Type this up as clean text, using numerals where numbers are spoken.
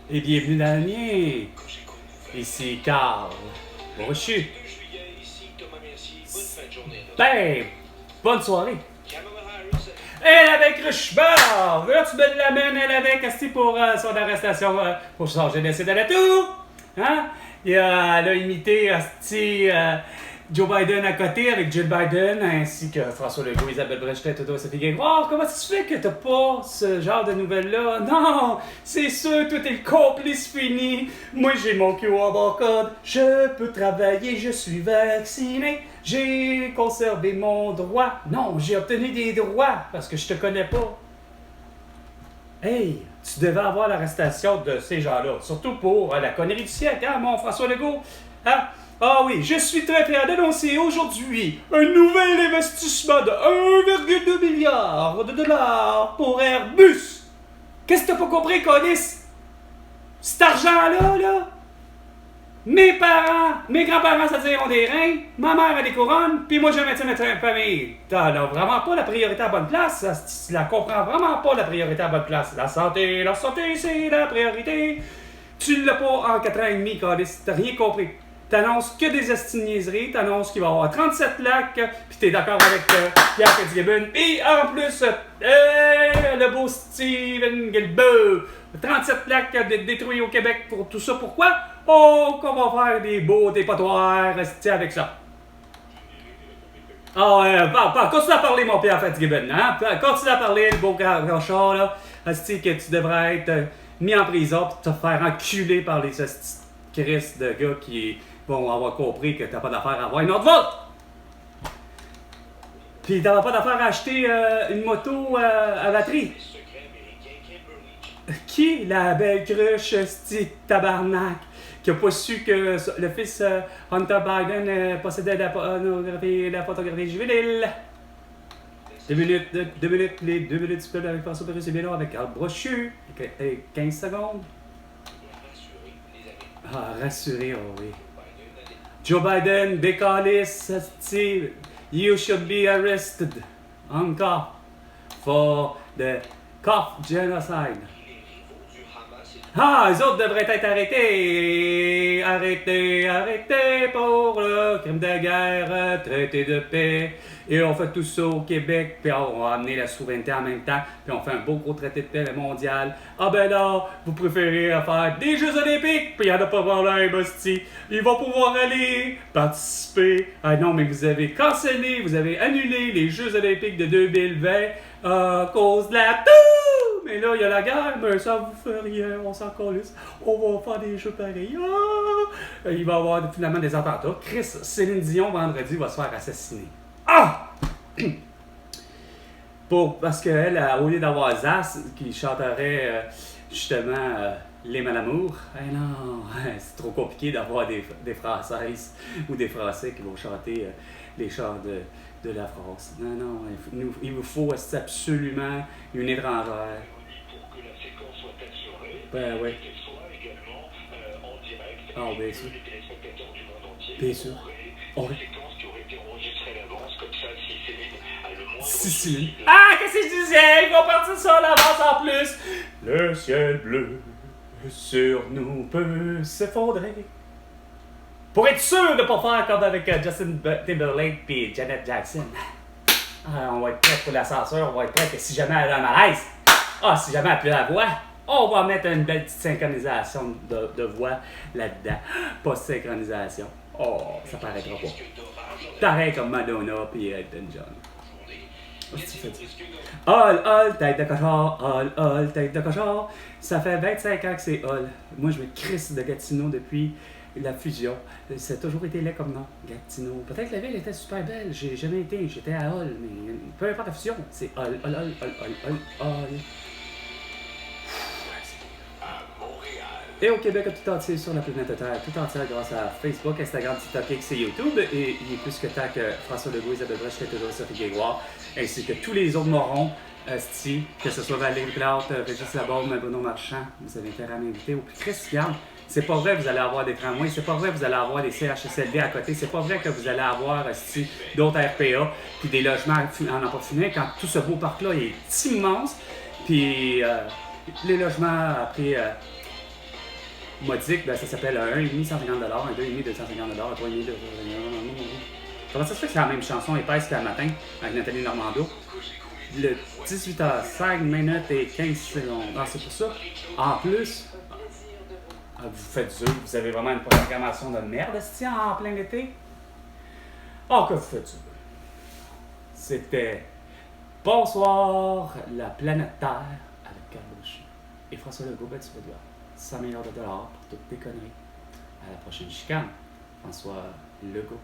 Et bienvenue dans le mien. Ici Carl Brochu. Ben, bonne soirée. Elle avec Rushbar. Là, tu me l'amènes, elle avec, Asti, pour son arrestation, pour changer de de la tout. Hein? Elle a imité, Asti, Joe Biden à côté avec Jill Biden, ainsi que François Legault, Isabelle Brechelet, Toto, Sophie Grégoire. Comment ça se fait que t'as pas ce genre de nouvelles-là? Non, c'est sûr, tout est le complice fini. Moi, j'ai mon QR code. Je peux travailler, je suis vacciné. J'ai conservé mon droit. Non, j'ai obtenu des droits parce que je te connais pas. Hey, tu devais avoir l'arrestation de ces gens-là, surtout pour la connerie du siècle, hein, mon François Legault? Hein? Ah oui, je suis très fier d'annoncer aujourd'hui un nouvel investissement de 1,2 milliard de dollars pour Airbus. Qu'est-ce que t'as pas compris, Colis? Cet argent-là, là, mes parents, mes grands-parents, c'est-à-dire, ont des reins, ma mère a des couronnes, puis moi, j'ai un médecin de famille. T'as vraiment pas la priorité à bonne place. Tu la comprends vraiment pas, la priorité à bonne place. La santé, c'est la priorité. Tu l'as pas en 4 ans et demi, Colis. T'as rien compris. T'annonces que des estiniaiseries, t'annonces qu'il va y avoir 37 lacs, puis t'es d'accord avec Pierre Fitzgibbon, et en plus, le beau Steven Guilbeault, 37 lacs détruits au Québec pour tout ça. Pourquoi? Oh, qu'on va faire des beaux dépotoirs avec ça. Ah ouais, continue à parler, mon Pierre Fitzgibbon, hein? Continue à parler, le beau gauchard, là. Asti, que tu devrais être mis en prison pour te faire enculer par les Chris de gars qui vont avoir compris que t'as pas d'affaire à avoir une autre vote. Puis t'avais pas d'affaire à acheter une moto à batterie. Qui, la belle cruche, sti tabarnak, qui a pas su que le fils Hunter Biden possédait la photographie juvénile. 2 minutes, les 2 minutes du peuple avec François Pérus et Bélo avec Carl Brochu. 15 secondes. Ah, rassuré, oh oui. Joe Biden, décalisse, Steve, you should be arrested encore for the Koch genocide. Ah, les autres devraient être arrêtés. Arrêtés pour le crime de guerre, traité de paix. Et on fait tout ça au Québec, puis on va amener la souveraineté en même temps, puis on fait un beau gros traité de paix mondial. Ah ben là, vous préférez faire des Jeux Olympiques, puis il n'y en a pas de problème, hostie. Ils vont pouvoir aller participer. Ah non, mais vous avez cancellé, vous avez annulé les Jeux Olympiques de 2020 à cause de la tout. Mais là, il y a la guerre, mais ça vous fait rien, on s'en calisse. On va faire des jeux pareils. Ah! Il va y avoir finalement des attentats. Céline Dion, vendredi, va se faire assassiner. Ah! Parce qu'elle, au lieu d'avoir Zas, qui chanterait justement Les Malamour, non, c'est trop compliqué d'avoir des Françaises ou des Français qui vont chanter les chants de la France. Non, il vous faut absolument une étrangère. Pour que la séquence soit assurée, ben ouais. qu'elle soit également en direct, bien et sûr. les téléspectateurs du monde entier Bien sûr. auraient une séquence qui aurait été enregistrée à l'avance, comme ça, si Céline a le moindre Sicile. souci de- Ah, qu'est-ce que je disais? Ils vont partir ça à l'avance en plus. Le ciel bleu sur nous peut s'effondrer. Pour être sûr de ne pas faire comme avec Justin Timberlake et Janet Jackson. Ah, on va être prêt pour l'ascenseur, on va être prêt que si jamais elle a un malaise, si jamais elle a plus la voix, on va mettre une belle petite synchronisation de voix là-dedans. Pas synchronisation. Oh, ça paraîtra pas. Pareil comme Madonna et Elton John. Hall, tête de cochon, Hall, tête de cochon. Ça fait 25 ans que c'est Hall. Moi, je me crisse de Gatineau depuis la fusion. Ça a toujours été laid comme nom, Gatineau. Peut-être que la ville était super belle. J'ai jamais été, j'étais à Hall, mais peu importe la fusion, c'est Hall. Et au Québec, tout entier sur la planète Terre, tout entière grâce à Facebook, Instagram, TikTok, X et YouTube. Et il est plus que temps que François Legault, Isabelle Brechelet, Toto, Sophie Grégoire, ainsi que tous les autres morons, que ce soit Valérie Plante, Régis Labaume, Bruno Marchand, vous avez intérêt à m'inviter. Ou plus Christian, c'est pas vrai que vous allez avoir des tramways, c'est pas vrai que vous allez avoir des CHSLD à côté, c'est pas vrai que vous allez avoir d'autres RPA, puis des logements en emploi fini, quand tout ce beau parc-là est immense, puis les logements après modique, ben, ça s'appelle un 1,5 150 $, un 2,5 250 $, un 3,5 250 $. Comment ça se fait que c'est la même chanson épaisse qu'à matin avec Nathalie Normando? Le 18h05 minutes et 15 secondes. Ah, c'est pour ça. En plus, vous faites dur, vous avez vraiment une programmation de merde, esti, en plein été. Oh, que vous faites dur. C'était Bonsoir, la planète Terre avec Carl Boucher et François Legault, ben, tu vas dire 100 millions de dollars pour toutes tes conneries. À la prochaine chicane, François Legault.